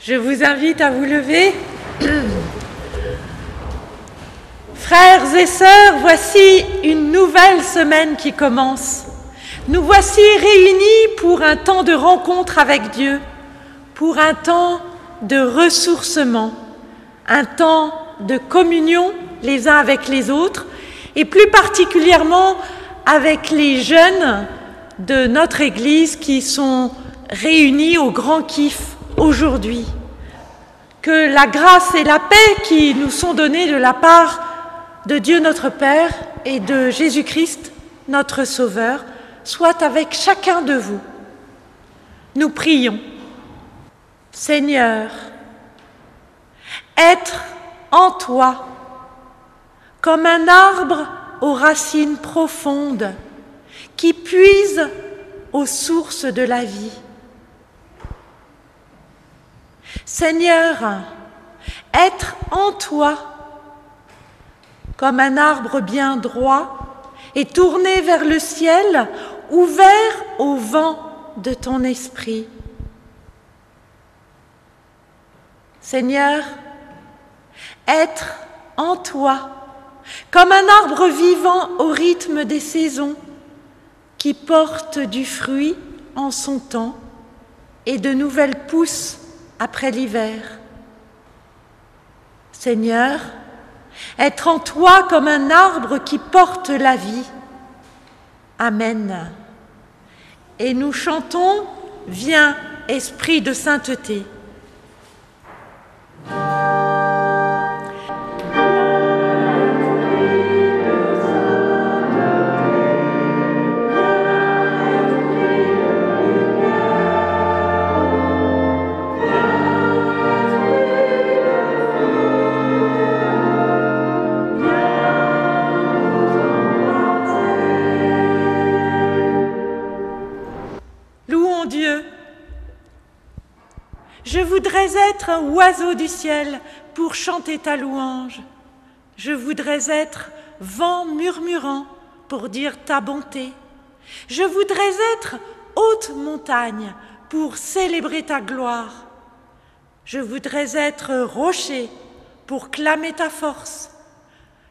Je vous invite à vous lever. Frères et sœurs, voici une nouvelle semaine qui commence. Nous voici réunis pour un temps de rencontre avec Dieu, pour un temps de ressourcement, un temps de communion les uns avec les autres, et plus particulièrement avec les jeunes de notre Église qui sont réunis au Grand Kiff aujourd'hui. Que la grâce et la paix qui nous sont données de la part de Dieu notre Père et de Jésus-Christ, notre Sauveur, soient avec chacun de vous. Nous prions. Seigneur, être en toi comme un arbre aux racines profondes qui puise aux sources de la vie. Seigneur, être en toi comme un arbre bien droit et tourné vers le ciel, ouvert au vent de ton esprit. Seigneur, être en toi comme un arbre vivant au rythme des saisons qui porte du fruit en son temps et de nouvelles pousses après l'hiver. Seigneur, être en toi comme un arbre qui porte la vie. Amen. Et nous chantons « Viens, Esprit de sainteté ». Je voudrais être un oiseau du ciel pour chanter ta louange. Je voudrais être vent murmurant pour dire ta bonté. Je voudrais être haute montagne pour célébrer ta gloire. Je voudrais être rocher pour clamer ta force.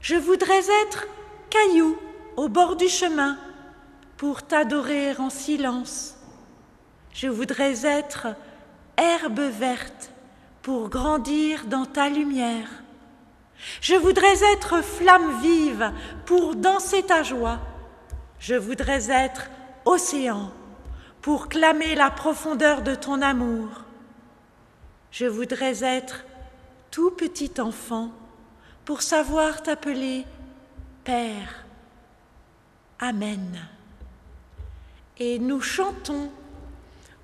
Je voudrais être caillou au bord du chemin pour t'adorer en silence. Je voudrais être herbe verte pour grandir dans ta lumière. Je voudrais être flamme vive pour danser ta joie. Je voudrais être océan pour clamer la profondeur de ton amour. Je voudrais être tout petit enfant pour savoir t'appeler Père. Amen. Et nous chantons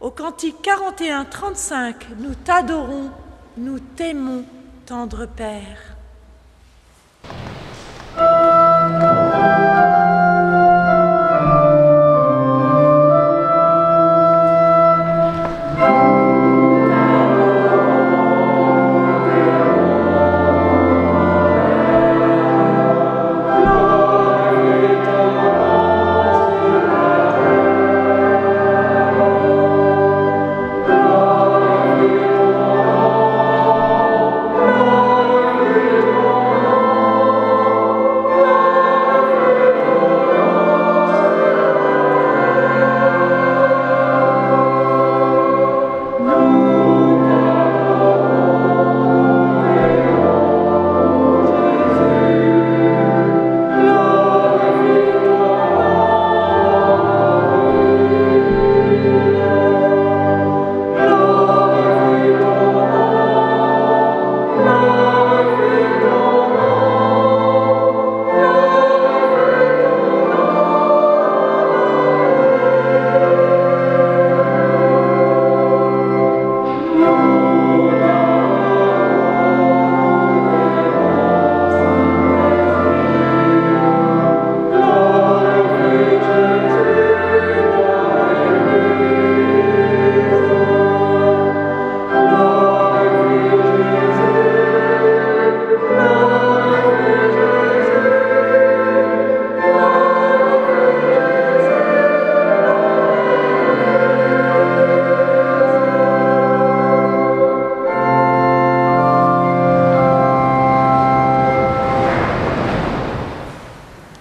au cantique 41-35, nous t'adorons, nous t'aimons, tendre Père.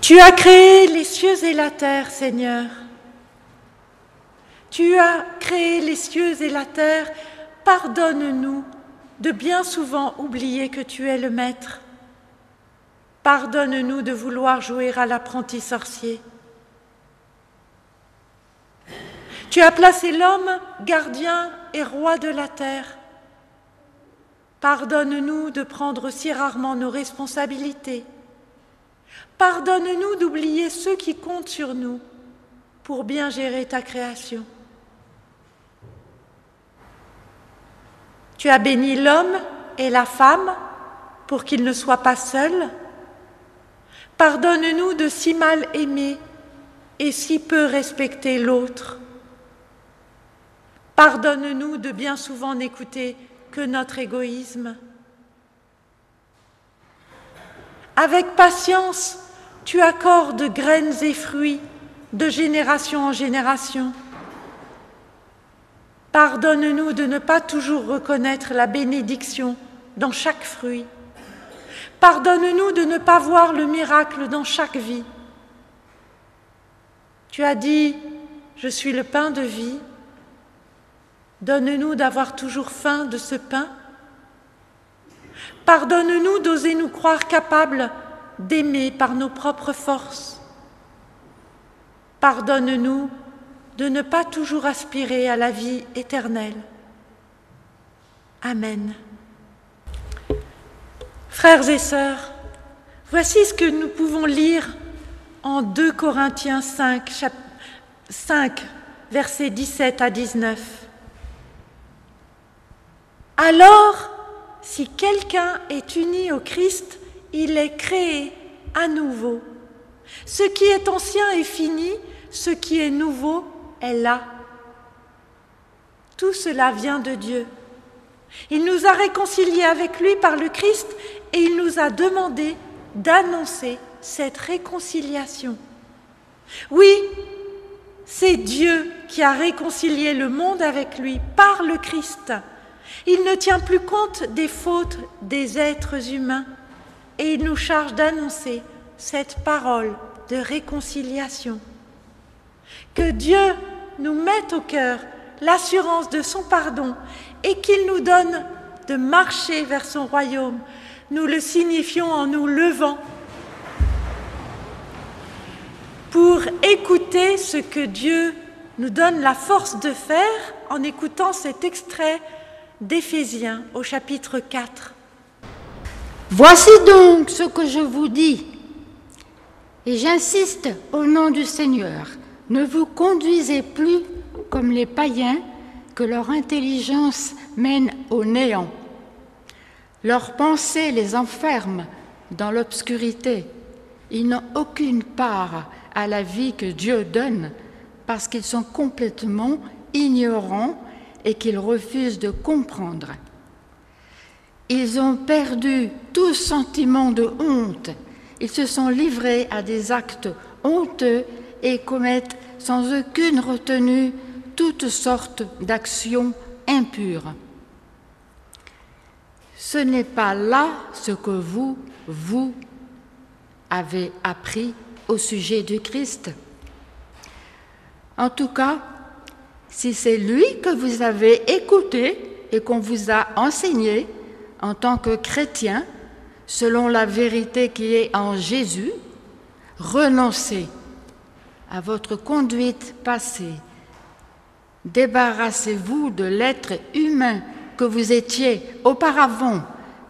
Tu as créé les cieux et la terre, Seigneur. Tu as créé les cieux et la terre. Pardonne-nous de bien souvent oublier que tu es le Maître. Pardonne-nous de vouloir jouer à l'apprenti sorcier. Tu as placé l'homme gardien et roi de la terre. Pardonne-nous de prendre si rarement nos responsabilités. Pardonne-nous d'oublier ceux qui comptent sur nous pour bien gérer ta création. Tu as béni l'homme et la femme pour qu'ils ne soient pas seuls. Pardonne-nous de si mal aimer et si peu respecter l'autre. Pardonne-nous de bien souvent n'écouter que notre égoïsme. Avec patience, tu accordes graines et fruits de génération en génération. Pardonne-nous de ne pas toujours reconnaître la bénédiction dans chaque fruit. Pardonne-nous de ne pas voir le miracle dans chaque vie. Tu as dit, je suis le pain de vie. Donne-nous d'avoir toujours faim de ce pain. Pardonne-nous d'oser nous croire capables d'aimer par nos propres forces. Pardonne-nous de ne pas toujours aspirer à la vie éternelle. Amen. Frères et sœurs, voici ce que nous pouvons lire en 2 Corinthiens 5, versets 17 à 19. Alors, si quelqu'un est uni au Christ, il est créé à nouveau. Ce qui est ancien est fini, ce qui est nouveau est là. Tout cela vient de Dieu. Il nous a réconciliés avec lui par le Christ et il nous a demandé d'annoncer cette réconciliation. Oui, c'est Dieu qui a réconcilié le monde avec lui par le Christ. Il ne tient plus compte des fautes des êtres humains et il nous charge d'annoncer cette parole de réconciliation. Que Dieu nous mette au cœur l'assurance de son pardon et qu'il nous donne de marcher vers son royaume. Nous le signifions en nous levant pour écouter ce que Dieu nous donne la force de faire en écoutant cet extrait d'Éphésiens au chapitre 4. Voici donc ce que je vous dis, et j'insiste au nom du Seigneur, ne vous conduisez plus comme les païens que leur intelligence mène au néant. Leurs pensées les enferment dans l'obscurité. Ils n'ont aucune part à la vie que Dieu donne parce qu'ils sont complètement ignorants et qu'ils refusent de comprendre. Ils ont perdu tout sentiment de honte. Ils se sont livrés à des actes honteux et commettent sans aucune retenue toutes sortes d'actions impures. Ce n'est pas là ce que vous avez appris au sujet du Christ. En tout cas, si c'est lui que vous avez écouté et qu'on vous a enseigné en tant que chrétien, selon la vérité qui est en Jésus, renoncez à votre conduite passée. Débarrassez-vous de l'être humain que vous étiez auparavant,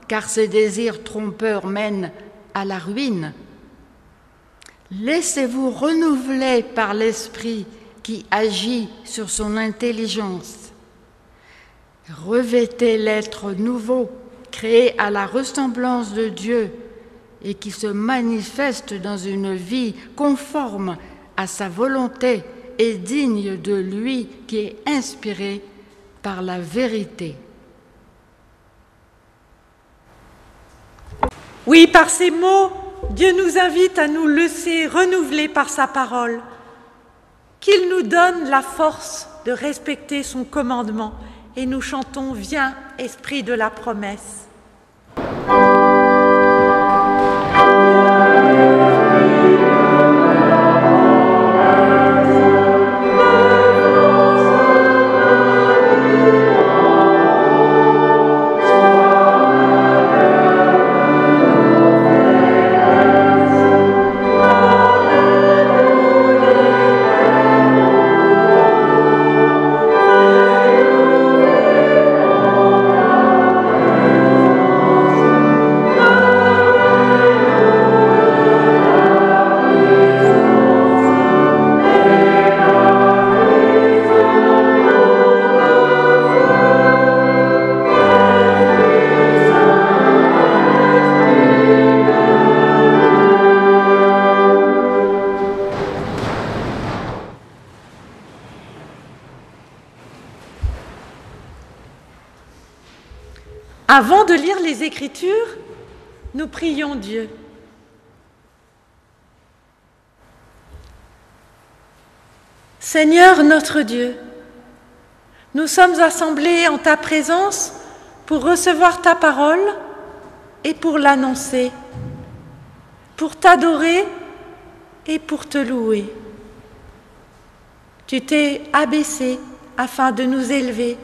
car ces désirs trompeurs mènent à la ruine. Laissez-vous renouveler par l'Esprit qui agit sur son intelligence. Revêtez l'être nouveau, créé à la ressemblance de Dieu et qui se manifeste dans une vie conforme à sa volonté et digne de lui qui est inspiré par la vérité. Oui, par ces mots, Dieu nous invite à nous laisser renouveler par sa parole, qu'il nous donne la force de respecter son commandement. Et nous chantons « Viens, Esprit de la promesse ». Viens, Esprit de Avant de lire les Écritures, nous prions Dieu. Seigneur notre Dieu, nous sommes assemblés en ta présence pour recevoir ta parole et pour l'annoncer, pour t'adorer et pour te louer. Tu t'es abaissé afin de nous élever.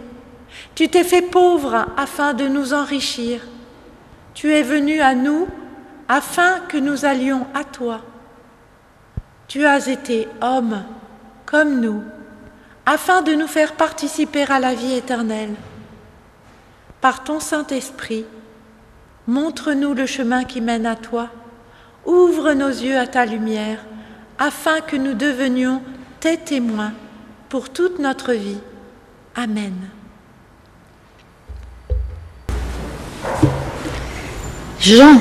Tu t'es fait pauvre afin de nous enrichir. Tu es venu à nous afin que nous allions à toi. Tu as été homme comme nous, afin de nous faire participer à la vie éternelle. Par ton Saint-Esprit, montre-nous le chemin qui mène à toi. Ouvre nos yeux à ta lumière, afin que nous devenions tes témoins pour toute notre vie. Amen. Jean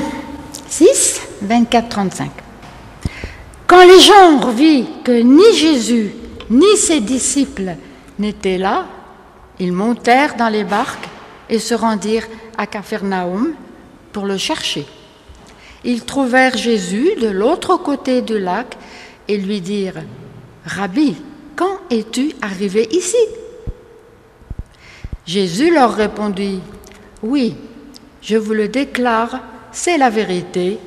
6, 24-35. Quand les gens virent que ni Jésus ni ses disciples n'étaient là, ils montèrent dans les barques et se rendirent à Capharnaüm pour le chercher. Ils trouvèrent Jésus de l'autre côté du lac et lui dirent « Rabbi, quand es-tu arrivé ici ?» Jésus leur répondit « Oui, je vous le déclare, c'est la vérité,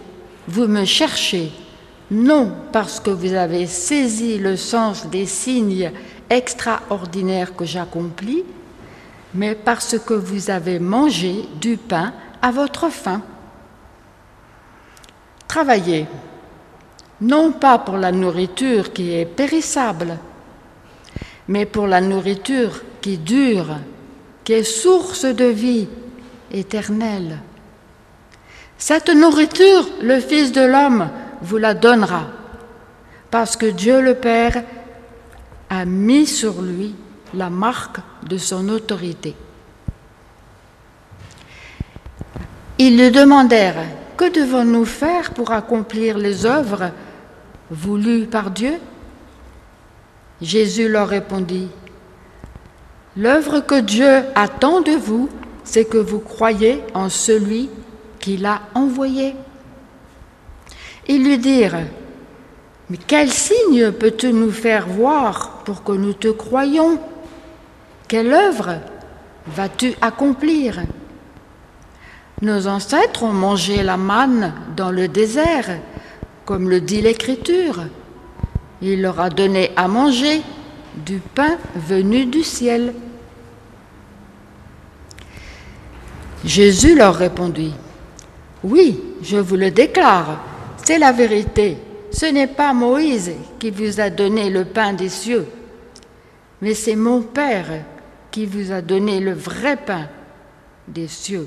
vous me cherchez, non parce que vous avez saisi le sens des signes extraordinaires que j'accomplis, mais parce que vous avez mangé du pain à votre faim. Travaillez, non pas pour la nourriture qui est périssable, mais pour la nourriture qui dure, qui est source de vie éternelle. Cette nourriture, le Fils de l'homme vous la donnera, parce que Dieu le Père a mis sur lui la marque de son autorité. Ils lui demandèrent « Que devons-nous faire pour accomplir les œuvres voulues par Dieu ?» Jésus leur répondit « L'œuvre que Dieu attend de vous, c'est que vous croyez en celui qui l'a envoyé. » Ils lui dirent « Mais quel signe peux-tu nous faire voir pour que nous te croyions? Quelle œuvre vas-tu accomplir? Nos ancêtres ont mangé la manne dans le désert, comme le dit l'Écriture. Il leur a donné à manger du pain venu du ciel. » Jésus leur répondit « Oui, je vous le déclare, c'est la vérité. Ce n'est pas Moïse qui vous a donné le pain des cieux, mais c'est mon Père qui vous a donné le vrai pain des cieux.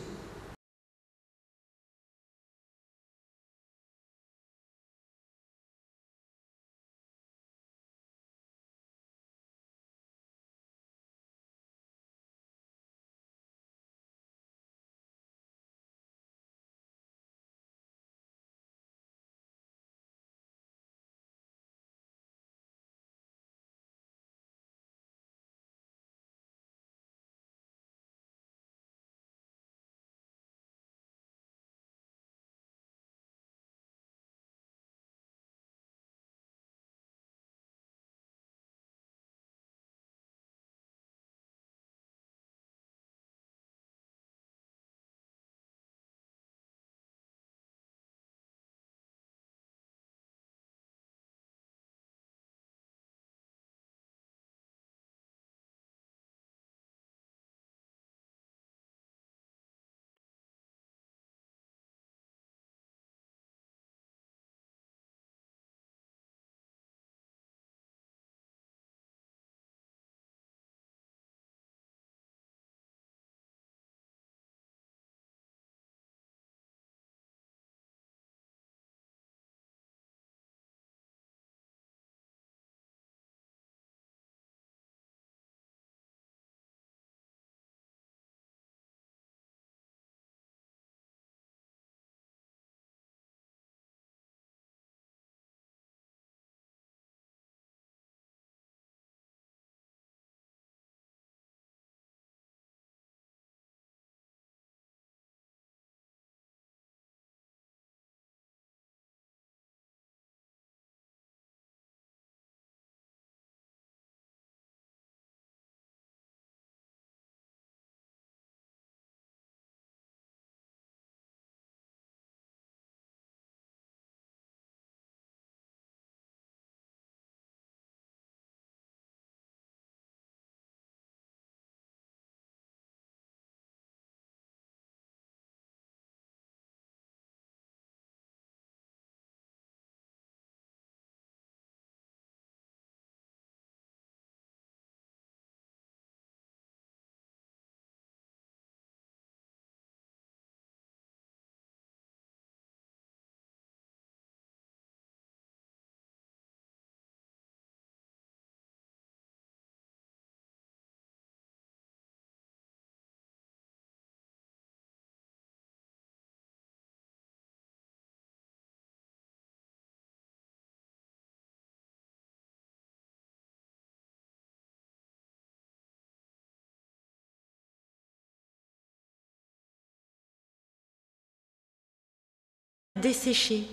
desséchée.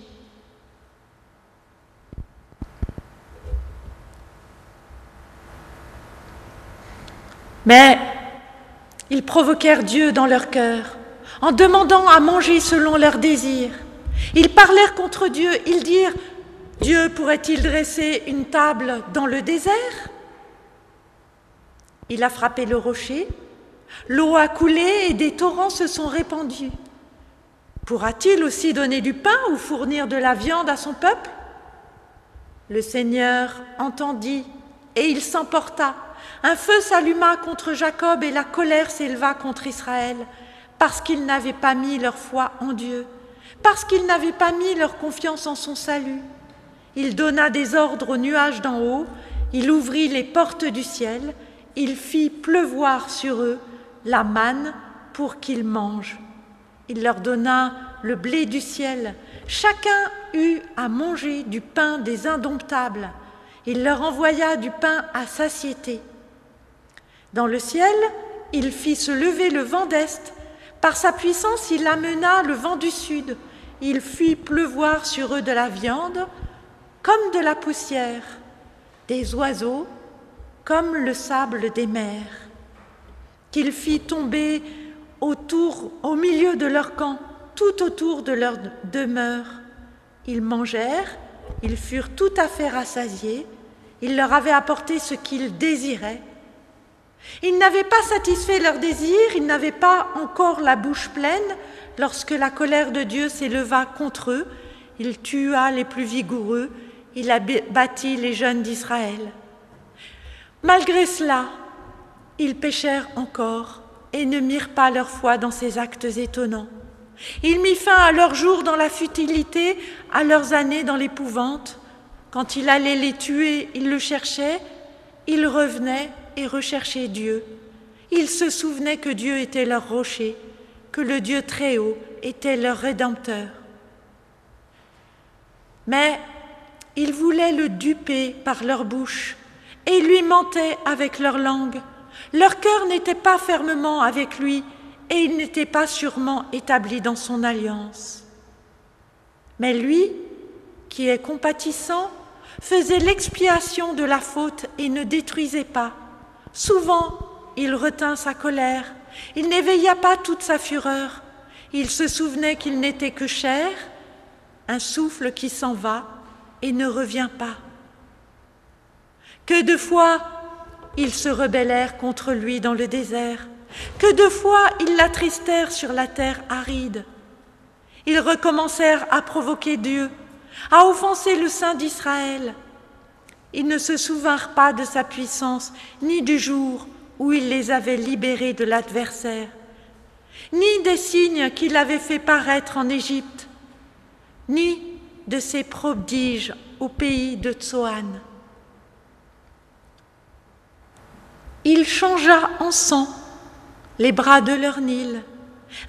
Mais ils provoquèrent Dieu dans leur cœur, en demandant à manger selon leurs désirs. Ils parlèrent contre Dieu, ils dirent « Dieu pourrait-il dresser une table dans le désert ?» Il a frappé le rocher, l'eau a coulé et des torrents se sont répandus. Pourra-t-il aussi donner du pain ou fournir de la viande à son peuple ? Le Seigneur entendit et il s'emporta. Un feu s'alluma contre Jacob et la colère s'éleva contre Israël, parce qu'ils n'avaient pas mis leur foi en Dieu, parce qu'ils n'avaient pas mis leur confiance en son salut. Il donna des ordres aux nuages d'en haut, il ouvrit les portes du ciel, il fit pleuvoir sur eux la manne pour qu'ils mangent. Il leur donna le blé du ciel, chacun eut à manger du pain des indomptables. Il leur envoya du pain à satiété. Dans le ciel, il fit se lever le vent d'est. Par sa puissance, il amena le vent du sud. Il fit pleuvoir sur eux de la viande, comme de la poussière, des oiseaux, comme le sable des mers. Qu'il fit tomber au milieu de leur camp, tout autour de leur demeure. Ils mangèrent, ils furent tout à fait rassasiés. Il leur avait apporté ce qu'ils désiraient. Ils n'avaient pas satisfait leurs désirs, ils n'avaient pas encore la bouche pleine lorsque la colère de Dieu s'éleva contre eux. Il tua les plus vigoureux, il abattit les jeunes d'Israël. Malgré cela, ils péchèrent encore et ne mirent pas leur foi dans ces actes étonnants. Il mit fin à leurs jours dans la futilité, à leurs années dans l'épouvante. Quand il allait les tuer, ils le cherchaient, ils revenaient et recherchaient Dieu. Ils se souvenaient que Dieu était leur rocher, que le Dieu très haut était leur rédempteur. Mais ils voulaient le duper par leur bouche et ils lui mentaient avec leur langue. Leur cœur n'était pas fermement avec lui et il n'était pas sûrement établi dans son alliance. Mais lui, qui est compatissant, faisait l'expiation de la faute et ne détruisait pas. Souvent, il retint sa colère, il n'éveilla pas toute sa fureur. Il se souvenait qu'il n'était que chair, un souffle qui s'en va et ne revient pas. Que de fois ils se rebellèrent contre lui dans le désert, que de fois ils l'attristèrent sur la terre aride. Ils recommencèrent à provoquer Dieu, à offenser le Saint d'Israël. Ils ne se souvinrent pas de sa puissance, ni du jour où il les avait libérés de l'adversaire, ni des signes qu'il avait fait paraître en Égypte, ni de ses prodiges au pays de Tsoan. Il changea en sang les bras de leur Nil,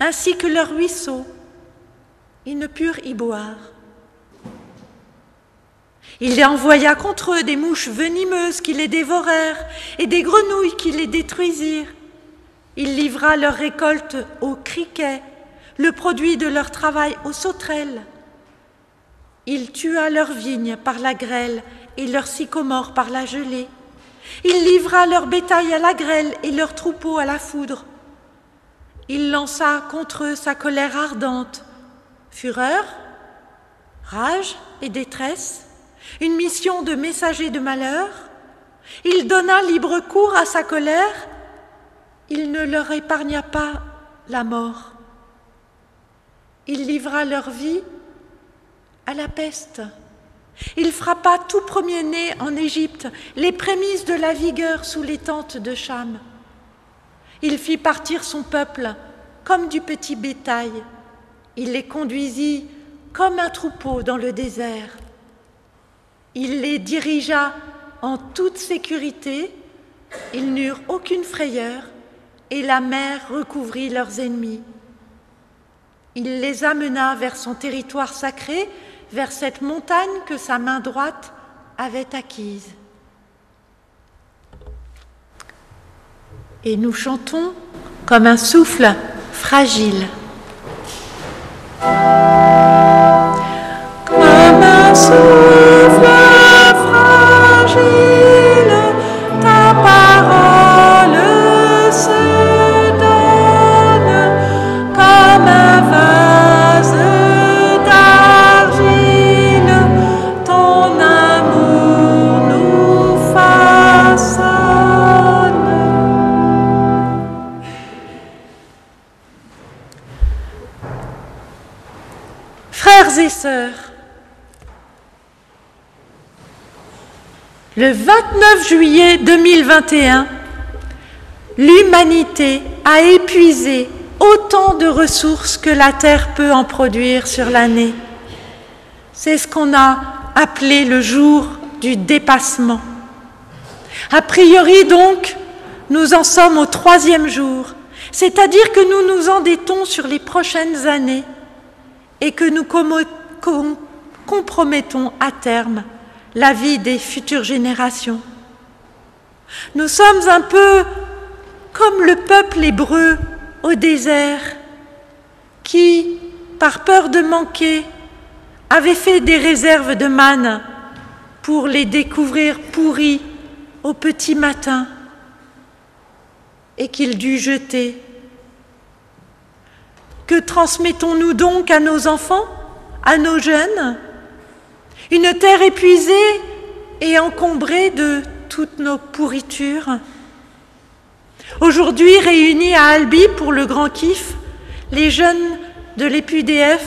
ainsi que leurs ruisseaux. Ils ne purent y boire. Il envoya contre eux des mouches venimeuses qui les dévorèrent et des grenouilles qui les détruisirent. Il livra leur récolte aux criquets, le produit de leur travail aux sauterelles. Il tua leurs vignes par la grêle et leurs sycomores par la gelée. Il livra leur bétail à la grêle et leurs troupeaux à la foudre. Il lança contre eux sa colère ardente, fureur, rage et détresse, une mission de messager de malheur. Il donna libre cours à sa colère, il ne leur épargna pas la mort. Il livra leur vie à la peste. Il frappa tout premier-né en Égypte, les prémices de la vigueur sous les tentes de Cham. Il fit partir son peuple comme du petit bétail. Il les conduisit comme un troupeau dans le désert. Il les dirigea en toute sécurité, ils n'eurent aucune frayeur, et la mer recouvrit leurs ennemis. Il les amena vers son territoire sacré, vers cette montagne que sa main droite avait acquise. Et nous chantons comme un souffle fragile. Frères et sœurs, le 29 juillet 2021, l'humanité a épuisé autant de ressources que la Terre peut en produire sur l'année. C'est ce qu'on a appelé le jour du dépassement. A priori donc, nous en sommes au 3e jour, c'est-à-dire que nous nous endettons sur les prochaines années et que nous compromettons à terme la vie des futures générations. Nous sommes un peu comme le peuple hébreu au désert qui, par peur de manquer, avait fait des réserves de manne pour les découvrir pourris au petit matin et qu'il dut jeter. Que transmettons-nous donc à nos enfants, à nos jeunes? Une terre épuisée et encombrée de toutes nos pourritures. Aujourd'hui, réunis à Albi pour le grand kiff, les jeunes de l'EPUDF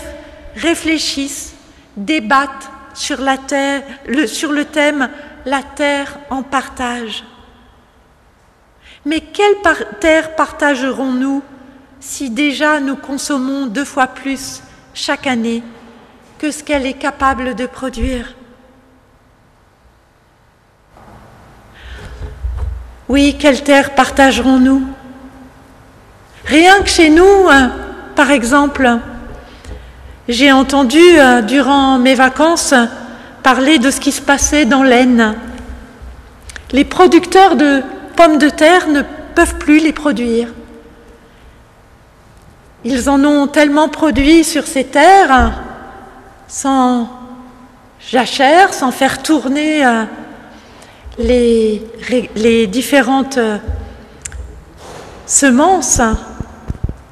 réfléchissent, débattent sur le thème « La terre en partage ». Mais quelle terre partagerons-nous si déjà nous consommons 2 fois plus chaque année que ce qu'elle est capable de produire? Oui, quelle terre partagerons-nous? Rien que chez nous, par exemple, j'ai entendu durant mes vacances parler de ce qui se passait dans l'Aisne. Les producteurs de pommes de terre ne peuvent plus les produire. Ils en ont tellement produit sur ces terres, sans jachère, sans faire tourner les différentes semences,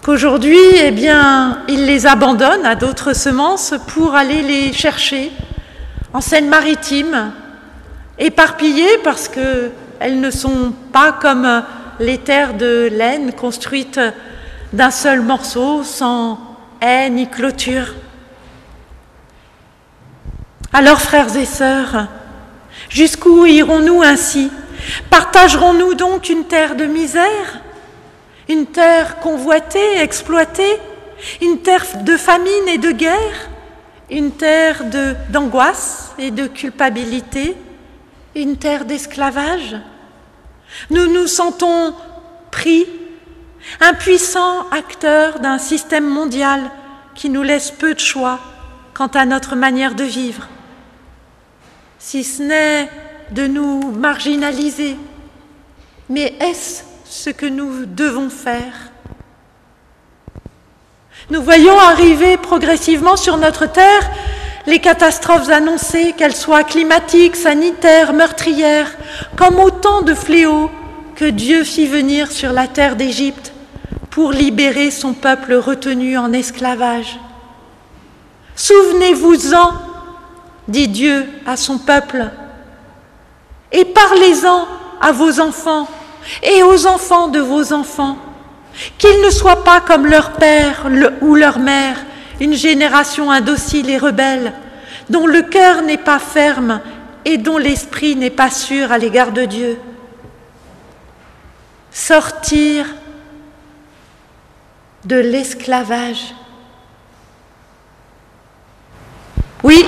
qu'aujourd'hui, eh bien, ils les abandonnent à d'autres semences pour aller les chercher en Seine-Maritime, éparpillées parce qu'elles ne sont pas comme les terres de l'Aisne construites d'un seul morceau, sans haie ni clôture. Alors, frères et sœurs, jusqu'où irons-nous ainsi? Partagerons-nous donc une terre de misère, une terre convoitée, exploitée, une terre de famine et de guerre, une terre d'angoisse et de culpabilité, une terre d'esclavage? Nous nous sentons pris, impuissants acteurs d'un système mondial qui nous laisse peu de choix quant à notre manière de vivre, si ce n'est de nous marginaliser. Mais est-ce ce que nous devons faire? Nous voyons arriver progressivement sur notre terre les catastrophes annoncées, qu'elles soient climatiques, sanitaires, meurtrières, comme autant de fléaux que Dieu fit venir sur la terre d'Égypte pour libérer son peuple retenu en esclavage. Souvenez-vous-en, dit Dieu à son peuple, et parlez-en à vos enfants et aux enfants de vos enfants, qu'ils ne soient pas comme leur père ou leur mère, une génération indocile et rebelle, dont le cœur n'est pas ferme et dont l'esprit n'est pas sûr à l'égard de Dieu. Sortir de l'esclavage. Oui,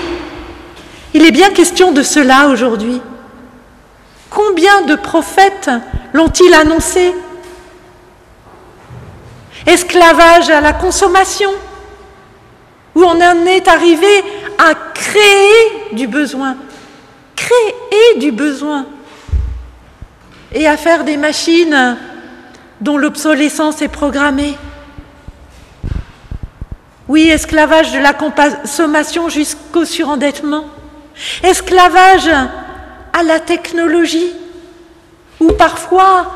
il est bien question de cela aujourd'hui. Combien de prophètes l'ont-ils annoncé? Esclavage à la consommation, où on en est arrivé à créer du besoin, et à faire des machines dont l'obsolescence est programmée. Oui, esclavage de la consommation jusqu'au surendettement, esclavage à la technologie, où parfois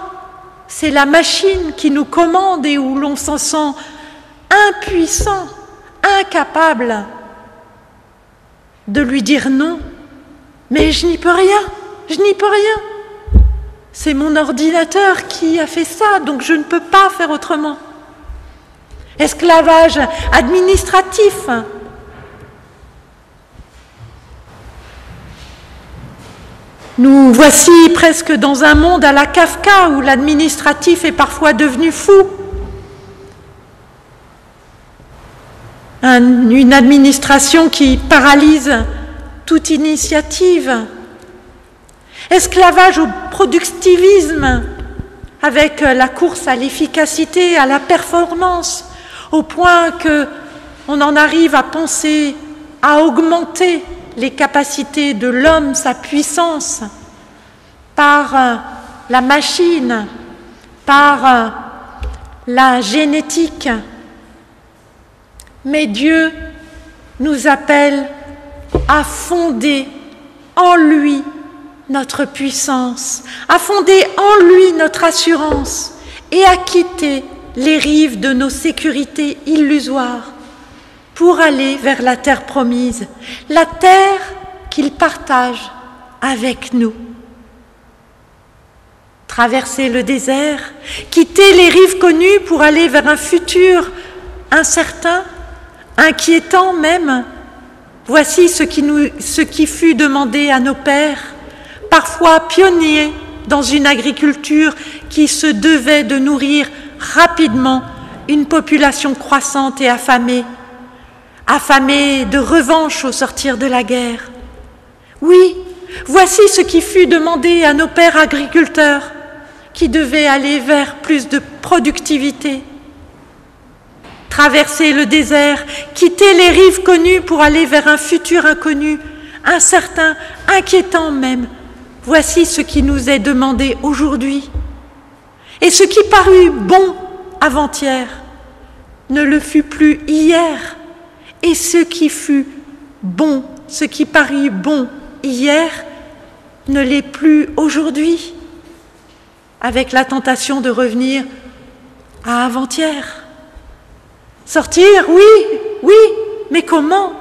c'est la machine qui nous commande et où l'on s'en sent impuissant, incapable de lui dire non. Mais je n'y peux rien, C'est mon ordinateur qui a fait ça, donc je ne peux pas faire autrement. Esclavage administratif, Nous voici presque dans un monde à la Kafka où l'administratif est parfois devenu fou. Une administration qui paralyse toute initiative. Esclavage au productivisme avec la course à l'efficacité, à la performance, au point qu'on en arrive à penser à augmenter les capacités de l'homme, sa puissance, par la machine, par la génétique. Mais Dieu nous appelle à fonder en lui notre puissance, à fonder en lui notre assurance et à quitter les rives de nos sécurités illusoires pour aller vers la terre promise, la terre qu'il partage avec nous. Traverser le désert, quitter les rives connues pour aller vers un futur incertain, inquiétant même. Voici ce qui fut demandé à nos pères, parfois pionniers dans une agriculture qui se devait de nourrir rapidement une population croissante et affamée de revanche au sortir de la guerre. Oui, voici ce qui fut demandé à nos pères agriculteurs, qui devaient aller vers plus de productivité. Traverser le désert, quitter les rives connues pour aller vers un futur inconnu, incertain, inquiétant même. Voici ce qui nous est demandé aujourd'hui. Et ce qui parut bon avant-hier ne le fut plus hier. Et ce qui fut bon, ce qui parut bon hier, ne l'est plus aujourd'hui, avec la tentation de revenir à avant-hier. Sortir, oui, mais comment?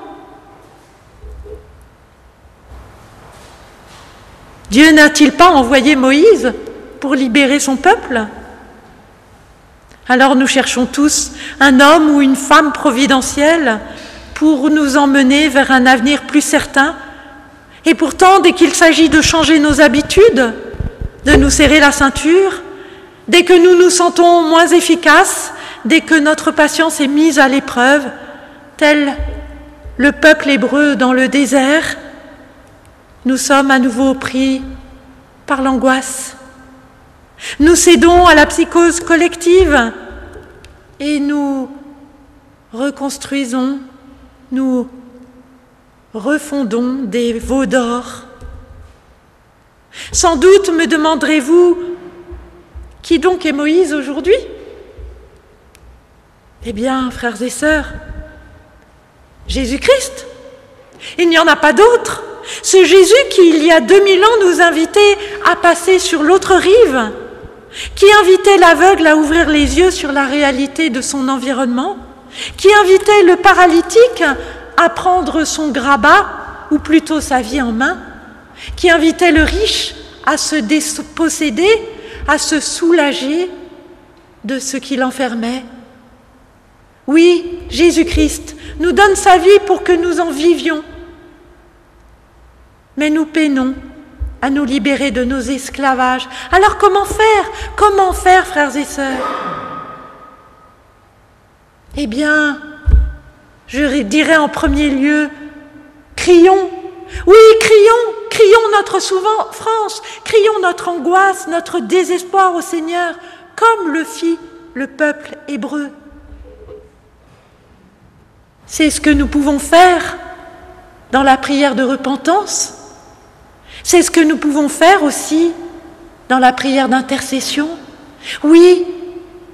Dieu n'a-t-il pas envoyé Moïse pour libérer son peuple? Alors nous cherchons tous un homme ou une femme providentielle pour nous emmener vers un avenir plus certain. Et pourtant, dès qu'il s'agit de changer nos habitudes, de nous serrer la ceinture, dès que nous nous sentons moins efficaces, dès que notre patience est mise à l'épreuve, tel le peuple hébreu dans le désert, nous sommes à nouveau pris par l'angoisse. Nous cédons à la psychose collective et nous reconstruisons, nous refondons des veaux d'or. Sans doute me demanderez-vous, qui donc est Moïse aujourd'hui? Eh bien, frères et sœurs, Jésus-Christ. Il n'y en a pas d'autre. Ce Jésus qui, il y a 2000 ans, nous invitait à passer sur l'autre rive, qui invitait l'aveugle à ouvrir les yeux sur la réalité de son environnement, qui invitait le paralytique à prendre son grabat, ou plutôt sa vie en main, qui invitait le riche à se déposséder, à se soulager de ce qui l'enfermait. Oui, Jésus-Christ nous donne sa vie pour que nous en vivions. Mais nous peinons à nous libérer de nos esclavages. Alors comment faire? Comment faire, frères et sœurs? Eh bien, je dirais en premier lieu, crions. Oui, crions notre souffrance, crions notre angoisse, notre désespoir au Seigneur, comme le fit le peuple hébreu. C'est ce que nous pouvons faire dans la prière de repentance. C'est ce que nous pouvons faire aussi dans la prière d'intercession. Oui,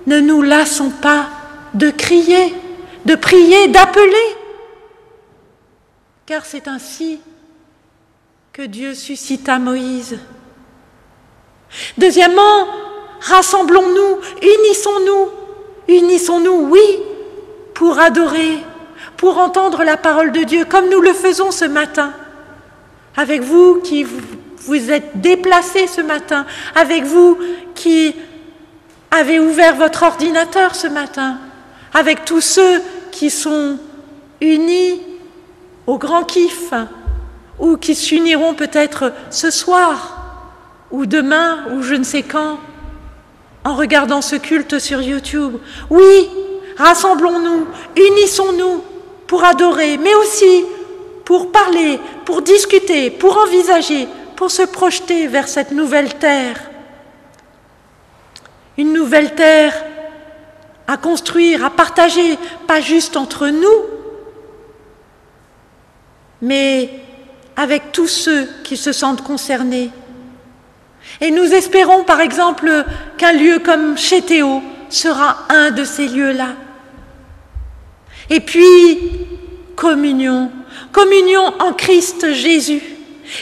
ne nous lassons pas de crier, de prier, d'appeler, car c'est ainsi que Dieu suscita Moïse. Deuxièmement, rassemblons-nous, unissons-nous, oui, pour adorer, pour entendre la parole de Dieu, comme nous le faisons ce matin. Avec vous qui vous êtes déplacés ce matin, avec vous qui avez ouvert votre ordinateur ce matin, avec tous ceux qui sont unis au grand kiff, ou qui s'uniront peut-être ce soir, ou demain, ou je ne sais quand, en regardant ce culte sur YouTube. Oui, rassemblons-nous, unissons-nous pour adorer, mais aussi pour parler, pour discuter, pour envisager, pour se projeter vers cette nouvelle terre. Une nouvelle terre à construire, à partager, pas juste entre nous, mais avec tous ceux qui se sentent concernés. Et nous espérons par exemple qu'un lieu comme chez Théo sera un de ces lieux-là. Et puis, communion en Christ Jésus.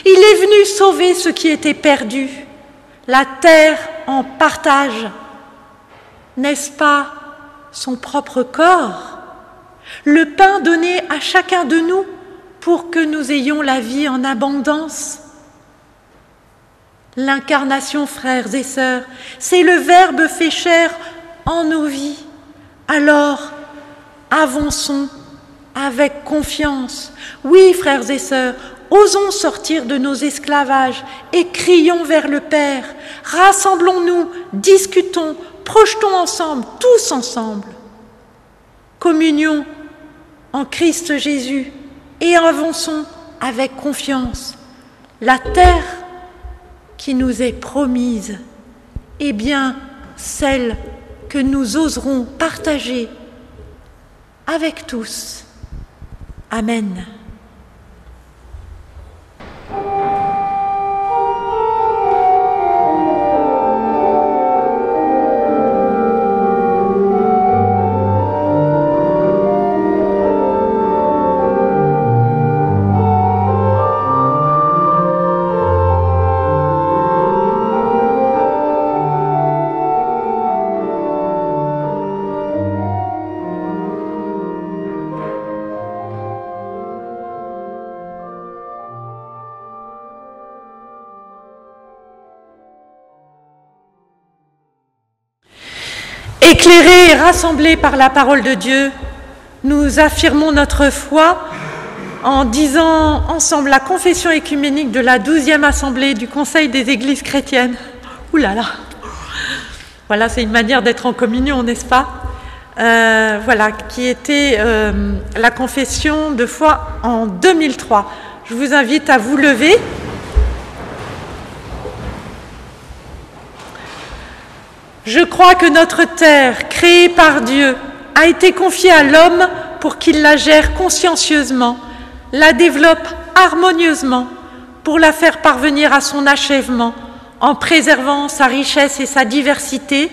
Il est venu sauver ce qui était perdu, la terre en partage. N'est-ce pas son propre corps, le pain donné à chacun de nous pour que nous ayons la vie en abondance? L'incarnation, frères et sœurs, c'est le Verbe fait chair en nos vies. Alors, avançons avec confiance. Oui, frères et sœurs, osons sortir de nos esclavages et crions vers le Père. Rassemblons-nous, discutons, projetons ensemble, tous ensemble. Communion en Christ Jésus et avançons avec confiance. La terre qui nous est promise est bien celle que nous oserons partager avec tous. Amen. Éclairés et rassemblés par la parole de Dieu, nous affirmons notre foi en disant ensemble la confession écuménique de la 12e assemblée du Conseil des Églises chrétiennes. Ouh là là. Voilà, c'est une manière d'être en communion, n'est-ce pas? Voilà, qui était la confession de foi en 2003. Je vous invite à vous lever. Je crois que notre terre, créée par Dieu, a été confiée à l'homme pour qu'il la gère consciencieusement, la développe harmonieusement, pour la faire parvenir à son achèvement, en préservant sa richesse et sa diversité,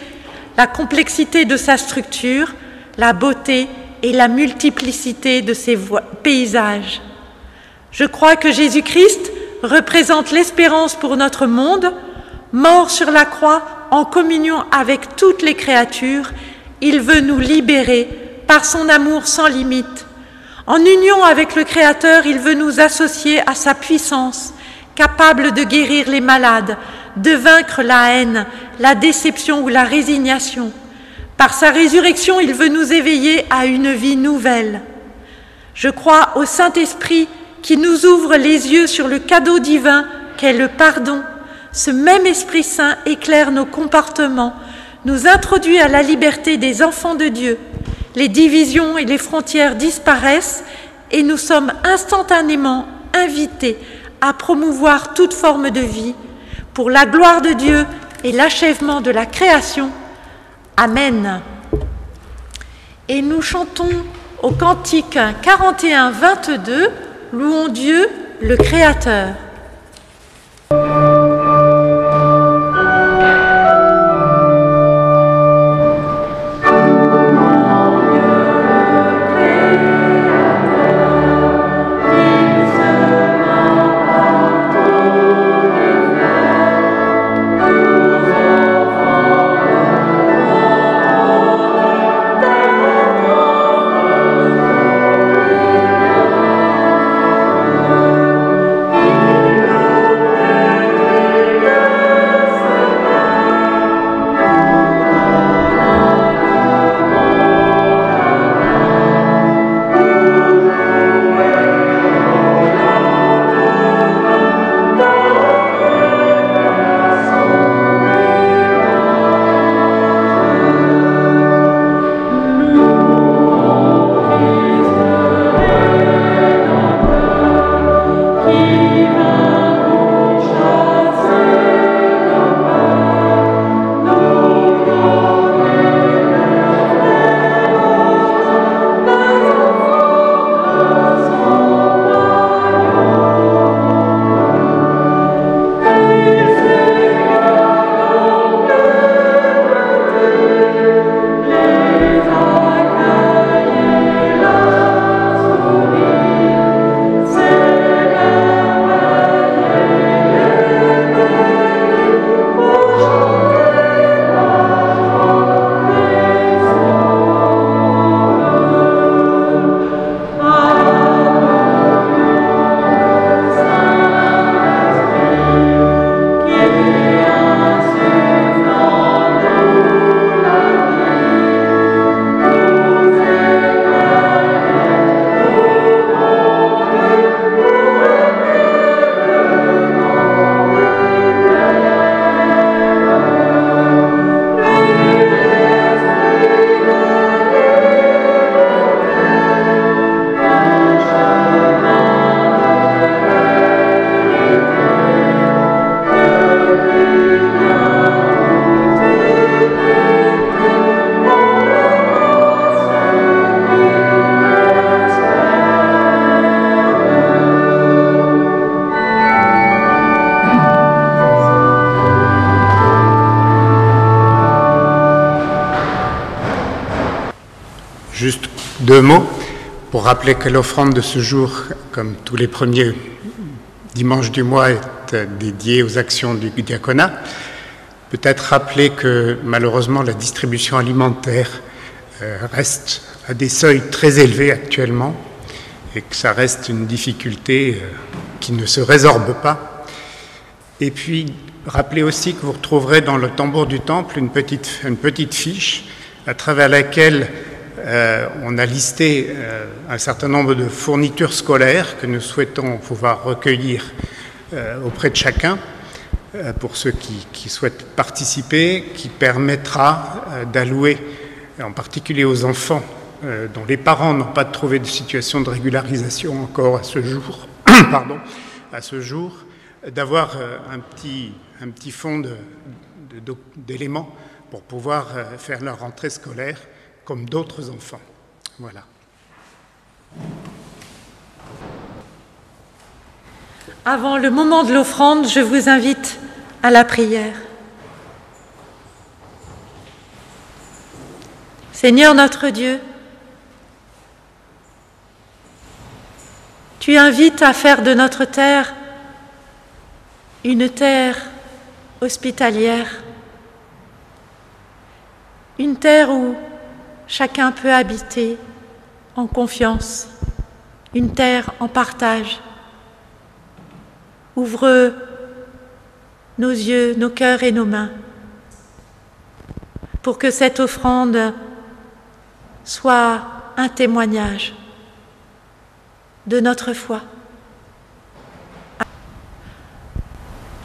la complexité de sa structure, la beauté et la multiplicité de ses paysages. Je crois que Jésus-Christ représente l'espérance pour notre monde, mort sur la croix, en communion avec toutes les créatures, il veut nous libérer par son amour sans limite. En union avec le Créateur, il veut nous associer à sa puissance, capable de guérir les malades, de vaincre la haine, la déception ou la résignation. Par sa résurrection, il veut nous éveiller à une vie nouvelle. Je crois au Saint-Esprit qui nous ouvre les yeux sur le cadeau divin qu'est le pardon. Ce même Esprit Saint éclaire nos comportements, nous introduit à la liberté des enfants de Dieu. Les divisions et les frontières disparaissent et nous sommes instantanément invités à promouvoir toute forme de vie pour la gloire de Dieu et l'achèvement de la création. Amen. Et nous chantons au cantique 41-22, louons Dieu, le Créateur. Amen. 2 mots pour rappeler que l'offrande de ce jour, comme tous les premiers dimanches du mois, est dédiée aux actions du diaconat. Peut-être rappeler que malheureusement la distribution alimentaire reste à des seuils très élevés actuellement et que ça reste une difficulté qui ne se résorbe pas. Et puis rappeler aussi que vous retrouverez dans le tambour du temple une petite fiche à travers laquelle on a listé un certain nombre de fournitures scolaires que nous souhaitons pouvoir recueillir auprès de chacun pour ceux qui souhaitent participer, qui permettra d'allouer, en particulier aux enfants dont les parents n'ont pas trouvé de situation de régularisation encore à ce jour, d'avoir un petit fonds d'éléments pour pouvoir faire leur rentrée scolaire comme d'autres enfants. Voilà. Avant le moment de l'offrande, je vous invite à la prière. Seigneur notre Dieu, tu invites à faire de notre terre une terre hospitalière, une terre où chacun peut habiter en confiance, une terre en partage. Ouvre nos yeux, nos cœurs et nos mains pour que cette offrande soit un témoignage de notre foi.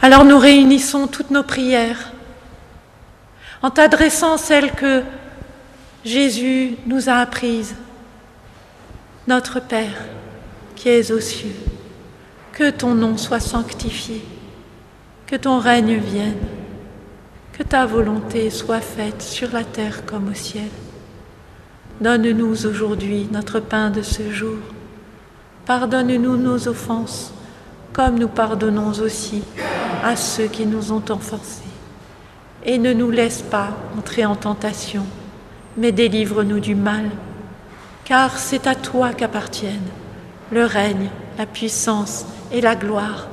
Alors nous réunissons toutes nos prières en t'adressant celles que Jésus nous a apprises. Notre Père, qui es aux cieux, que ton nom soit sanctifié, que ton règne vienne, que ta volonté soit faite sur la terre comme au ciel. Donne-nous aujourd'hui notre pain de ce jour. Pardonne-nous nos offenses, comme nous pardonnons aussi à ceux qui nous ont offensés. Et ne nous laisse pas entrer en tentation, mais délivre-nous du mal, car c'est à toi qu'appartiennent le règne, la puissance et la gloire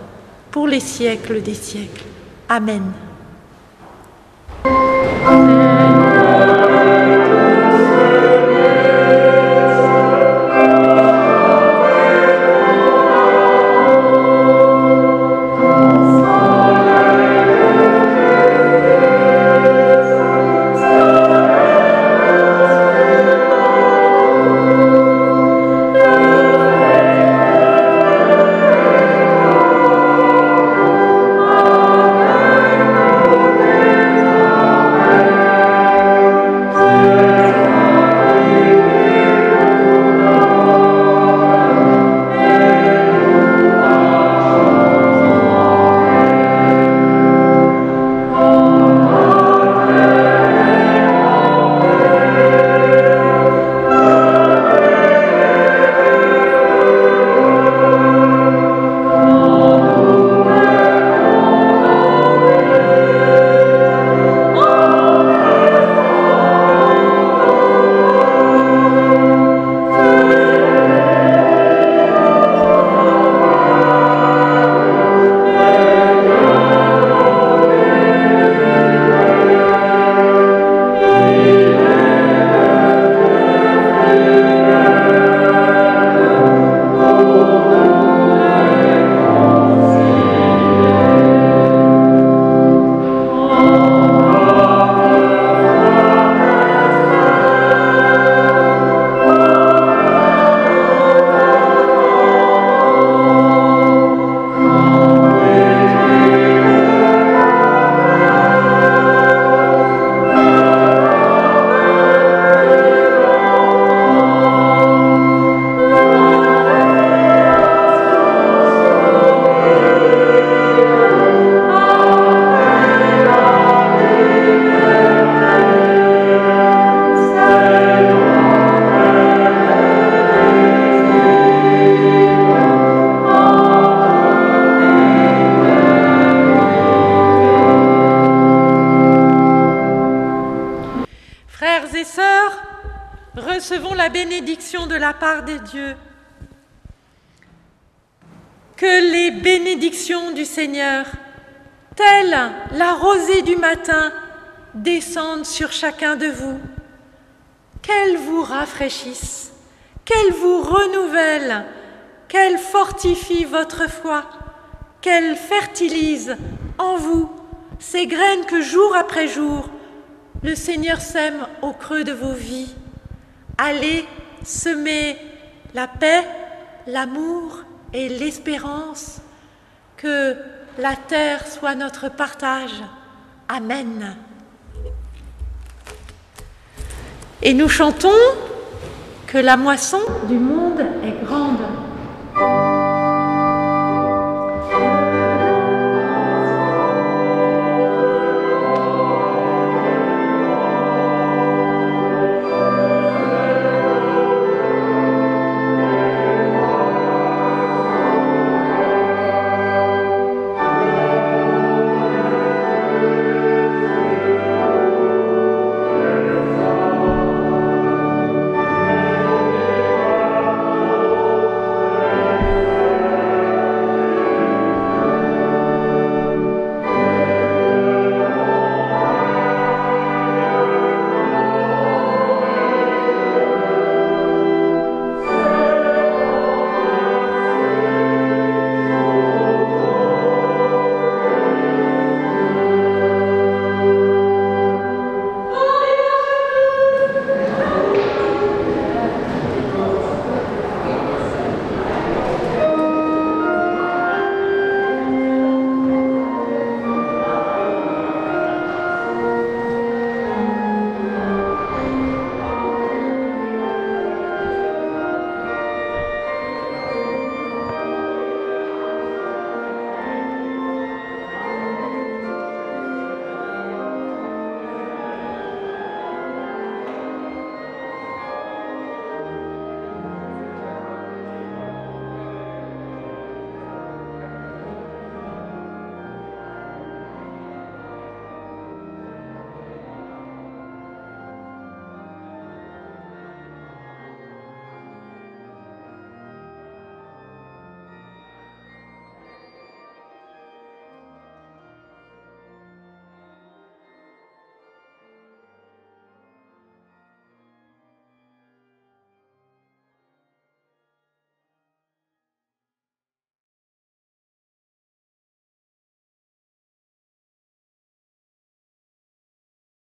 pour les siècles des siècles. Amen. la bénédiction de la part de Dieu. Que les bénédictions du Seigneur, telle la rosée du matin, descendent sur chacun de vous, qu'elles vous rafraîchissent, qu'elles vous renouvellent, qu'elles fortifient votre foi, qu'elles fertilisent en vous ces graines que jour après jour, le Seigneur sème au creux de vos vies. Allez semer la paix, l'amour et l'espérance, que la terre soit notre partage. Amen. Et nous chantons que la moisson du monde